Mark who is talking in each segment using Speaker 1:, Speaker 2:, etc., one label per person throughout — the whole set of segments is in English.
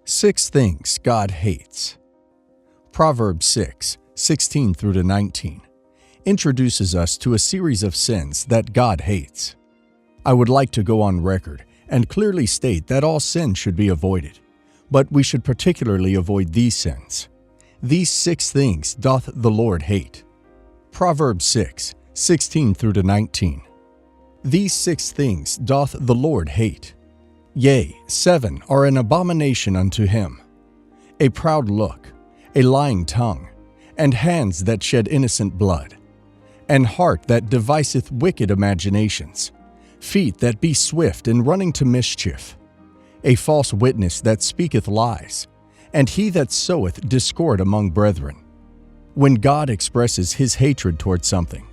Speaker 1: 6 Things God Hates. Proverbs 6:16-19 introduces us to a series of sins that God hates. I would like to go on record and clearly state that all sin should be avoided, but we should particularly avoid these sins. These 6 things doth the Lord hate. Proverbs 6:16-19. These 6 things doth the Lord hate. Yea, 7 are an abomination unto him: a proud look, a lying tongue, and hands that shed innocent blood, and heart that deviseth wicked imaginations, feet that be swift in running to mischief, a false witness that speaketh lies, and he that soweth discord among brethren. When God expresses his hatred towards something,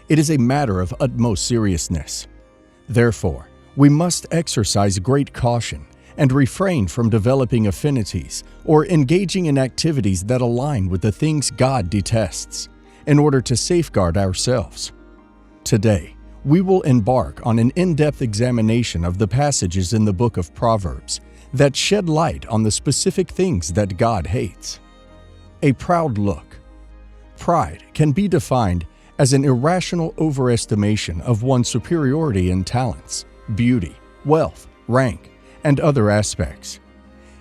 Speaker 1: it is a matter of utmost seriousness. Therefore, we must exercise great caution and refrain from developing affinities or engaging in activities that align with the things God detests in order to safeguard ourselves. Today, we will embark on an in-depth examination of the passages in the book of Proverbs that shed light on the specific things that God hates. A proud look. Pride can be defined as an irrational overestimation of one's superiority in talents, beauty, wealth, rank, and other aspects.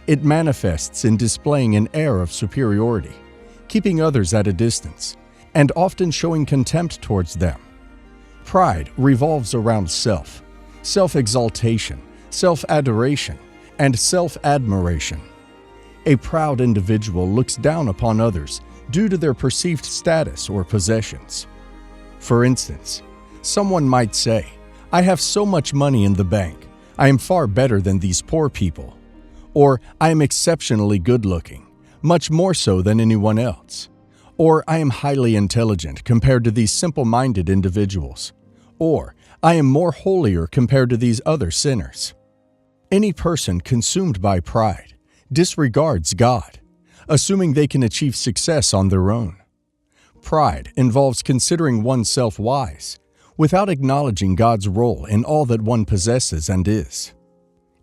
Speaker 1: It manifests in displaying an air of superiority, keeping others at a distance, and often showing contempt towards them. Pride revolves around self-exaltation, self-adoration, and self-admiration. A proud individual looks down upon others due to their perceived status or possessions. For instance, someone might say, "I have so much money in the bank, I am far better than these poor people." Or, "I am exceptionally good-looking, much more so than anyone else." Or, "I am highly intelligent compared to these simple-minded individuals." Or, "I am more holier compared to these other sinners." Any person consumed by pride disregards God, assuming they can achieve success on their own. Pride involves considering oneself wise, without acknowledging God's role in all that one possesses and is.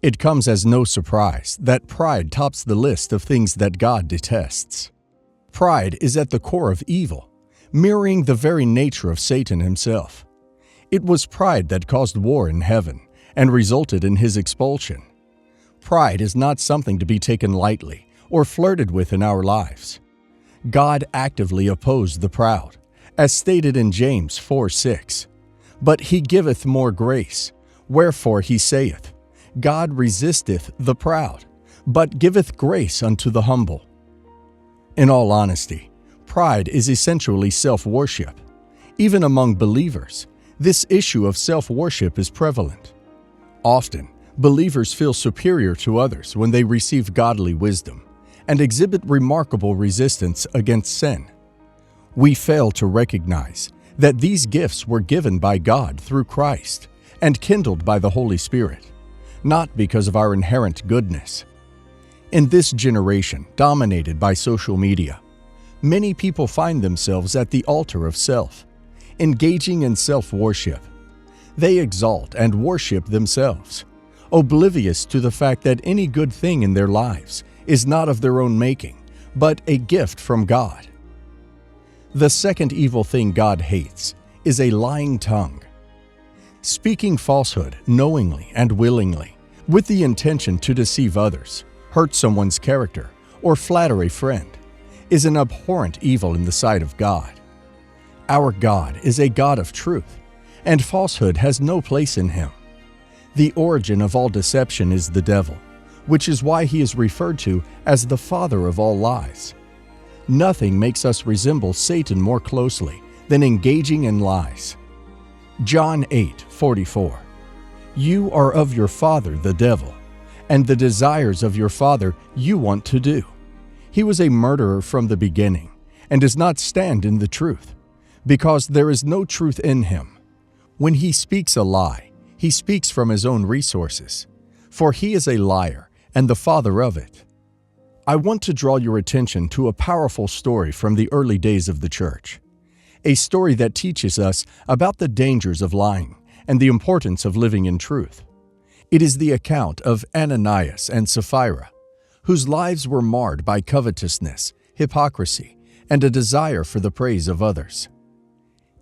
Speaker 1: It comes as no surprise that pride tops the list of things that God detests. Pride is at the core of evil, mirroring the very nature of Satan himself. It was pride that caused war in heaven and resulted in his expulsion. Pride is not something to be taken lightly or flirted with in our lives. God actively opposed the proud, as stated in James 4:6. But he giveth more grace, wherefore he saith, God resisteth the proud, but giveth grace unto the humble. In all honesty, pride is essentially self-worship. Even among believers, this issue of self-worship is prevalent. Often, believers feel superior to others when they receive godly wisdom and exhibit remarkable resistance against sin. We fail to recognize that these gifts were given by God through Christ and kindled by the Holy Spirit, not because of our inherent goodness. In this generation dominated by social media, many people find themselves at the altar of self, engaging in self-worship. They exalt and worship themselves, oblivious to the fact that any good thing in their lives is not of their own making, but a gift from God. The second evil thing God hates is a lying tongue. Speaking falsehood knowingly and willingly, with the intention to deceive others, hurt someone's character, or flatter a friend, is an abhorrent evil in the sight of God. Our God is a God of truth, and falsehood has no place in him. The origin of all deception is the devil, which is why he is referred to as the father of all lies. Nothing makes us resemble Satan more closely than engaging in lies. John 8:44. You are of your father the devil, and the desires of your father you want to do. He was a murderer from the beginning, and does not stand in the truth, because there is no truth in him. When he speaks a lie, he speaks from his own resources, for he is a liar and the father of it. I want to draw your attention to a powerful story from the early days of the church, a story that teaches us about the dangers of lying and the importance of living in truth. It is the account of Ananias and Sapphira, whose lives were marred by covetousness, hypocrisy, and a desire for the praise of others.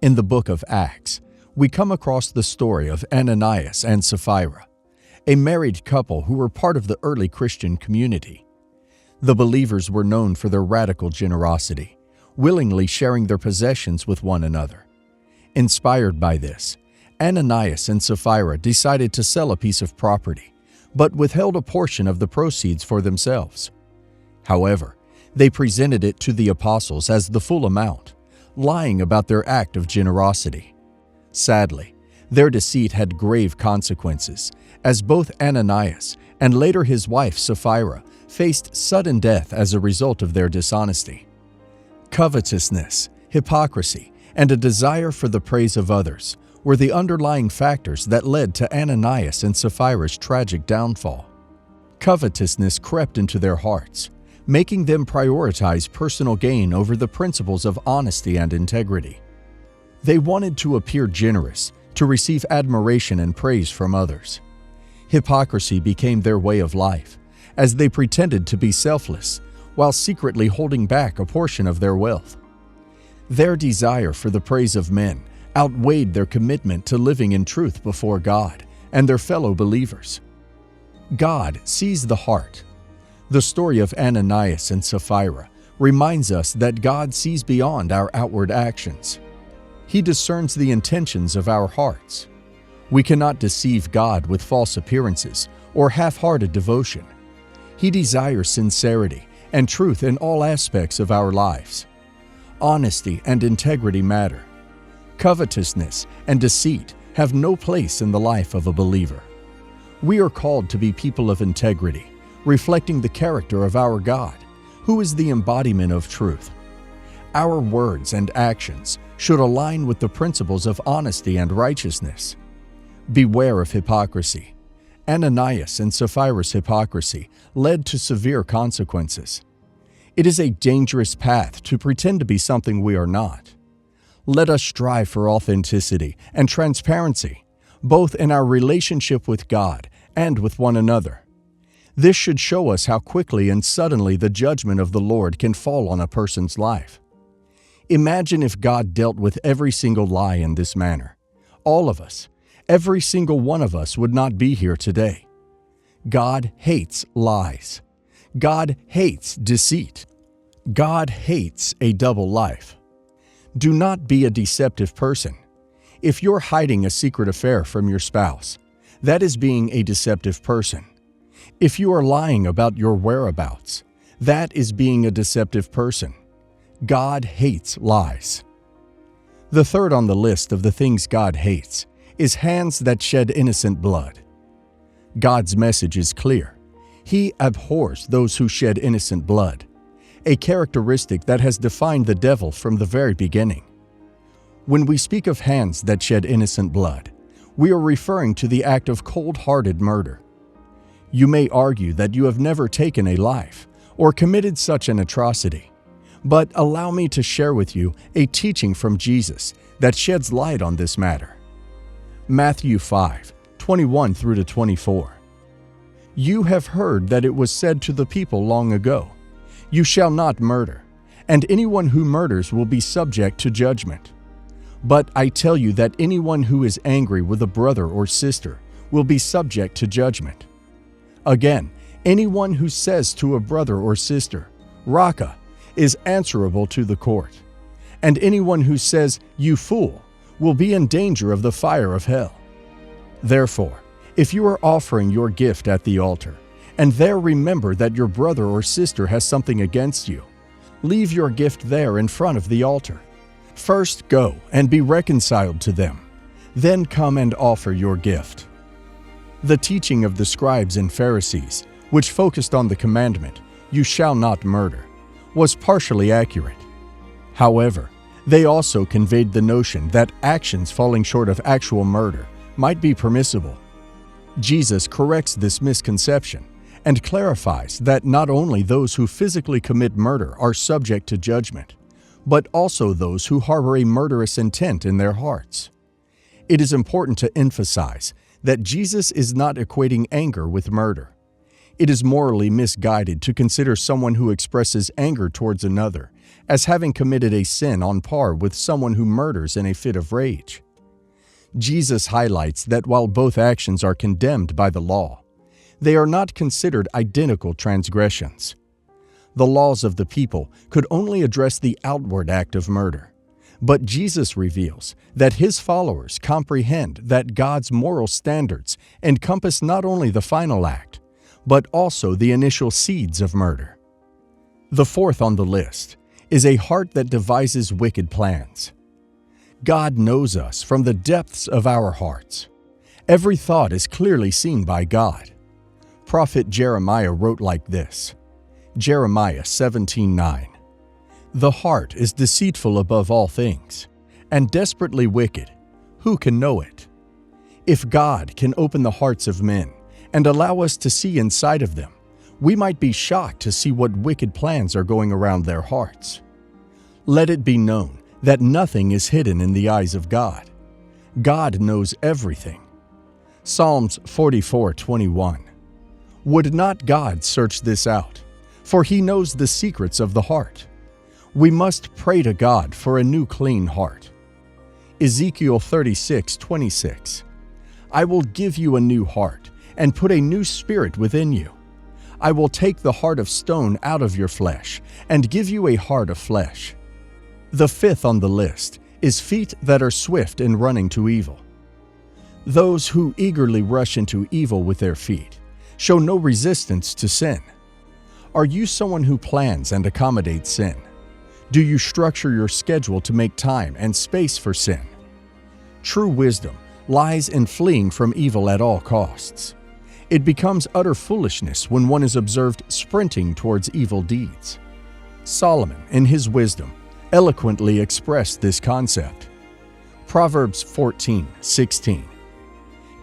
Speaker 1: In the book of Acts, we come across the story of Ananias and Sapphira, a married couple who were part of the early Christian community. The believers were known for their radical generosity, willingly sharing their possessions with one another. Inspired by this, Ananias and Sapphira decided to sell a piece of property, but withheld a portion of the proceeds for themselves. However, they presented it to the apostles as the full amount, lying about their act of generosity. Sadly, their deceit had grave consequences, as both Ananias and later his wife Sapphira faced sudden death as a result of their dishonesty. Covetousness, hypocrisy, and a desire for the praise of others were the underlying factors that led to Ananias and Sapphira's tragic downfall. Covetousness crept into their hearts, making them prioritize personal gain over the principles of honesty and integrity. They wanted to appear generous, to receive admiration and praise from others. Hypocrisy became their way of life, as they pretended to be selfless, while secretly holding back a portion of their wealth. Their desire for the praise of men outweighed their commitment to living in truth before God and their fellow believers. God sees the heart. The story of Ananias and Sapphira reminds us that God sees beyond our outward actions. He discerns the intentions of our hearts. We cannot deceive God with false appearances or half-hearted devotion. He desires sincerity and truth in all aspects of our lives. Honesty and integrity matter. Covetousness and deceit have no place in the life of a believer. We are called to be people of integrity, reflecting the character of our God, who is the embodiment of truth. Our words and actions should align with the principles of honesty and righteousness. Beware of hypocrisy. Ananias and Sapphira's hypocrisy led to severe consequences. It is a dangerous path to pretend to be something we are not. Let us strive for authenticity and transparency, both in our relationship with God and with one another. This should show us how quickly and suddenly the judgment of the Lord can fall on a person's life. Imagine if God dealt with every single lie in this manner. All of us, every single one of us would not be here today. God hates lies. God hates deceit. God hates a double life. Do not be a deceptive person. If you're hiding a secret affair from your spouse, that is being a deceptive person. If you are lying about your whereabouts, that is being a deceptive person. God hates lies. The third on the list of the things God hates is hands that shed innocent blood. God's message is clear. He abhors those who shed innocent blood, a characteristic that has defined the devil from the very beginning. When we speak of hands that shed innocent blood, we are referring to the act of cold-hearted murder. You may argue that you have never taken a life or committed such an atrocity, but allow me to share with you a teaching from Jesus that sheds light on this matter. Matthew 5:21 through to 24. You have heard that it was said to the people long ago, "You shall not murder, and anyone who murders will be subject to judgment." But I tell you that anyone who is angry with a brother or sister will be subject to judgment. Again, anyone who says to a brother or sister, "Raka," is answerable to the court. And anyone who says, "You fool," will be in danger of the fire of hell. Therefore, if you are offering your gift at the altar, and there remember that your brother or sister has something against you, leave your gift there in front of the altar. First go and be reconciled to them, then come and offer your gift. The teaching of the scribes and Pharisees, which focused on the commandment, "You shall not murder," was partially accurate. However, they also conveyed the notion that actions falling short of actual murder might be permissible. Jesus corrects this misconception and clarifies that not only those who physically commit murder are subject to judgment, but also those who harbor a murderous intent in their hearts. It is important to emphasize that Jesus is not equating anger with murder. It is morally misguided to consider someone who expresses anger towards another as having committed a sin on par with someone who murders in a fit of rage. Jesus highlights that while both actions are condemned by the law, they are not considered identical transgressions. The laws of the people could only address the outward act of murder, but Jesus reveals that his followers comprehend that God's moral standards encompass not only the final act, but also the initial seeds of murder. The fourth on the list is a heart that devises wicked plans. God knows us from the depths of our hearts. Every thought is clearly seen by God. Prophet Jeremiah wrote like this, Jeremiah 17:9, "The heart is deceitful above all things, and desperately wicked. Who can know it?" If God can open the hearts of men and allow us to see inside of them, we might be shocked to see what wicked plans are going around their hearts. Let it be known that nothing is hidden in the eyes of God. God knows everything. Psalms 44:21. Would not God search this out? For he knows the secrets of the heart. We must pray to God for a new clean heart. Ezekiel 36:26. I will give you a new heart and put a new spirit within you. I will take the heart of stone out of your flesh and give you a heart of flesh. The fifth on the list is feet that are swift in running to evil. Those who eagerly rush into evil with their feet show no resistance to sin. Are you someone who plans and accommodates sin? Do you structure your schedule to make time and space for sin? True wisdom lies in fleeing from evil at all costs. It becomes utter foolishness when one is observed sprinting towards evil deeds. Solomon, in his wisdom, eloquently expressed this concept. Proverbs 14:16.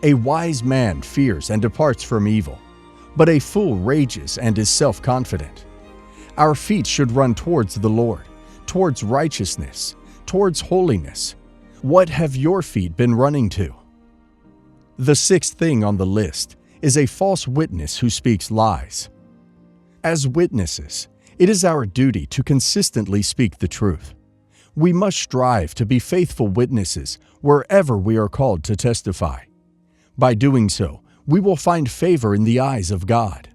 Speaker 1: A wise man fears and departs from evil, but a fool rages and is self-confident. Our feet should run towards the Lord, towards righteousness, towards holiness. What have your feet been running to? The sixth thing on the list is a false witness who speaks lies. As witnesses, it is our duty to consistently speak the truth. We must strive to be faithful witnesses wherever we are called to testify. By doing so, we will find favor in the eyes of God.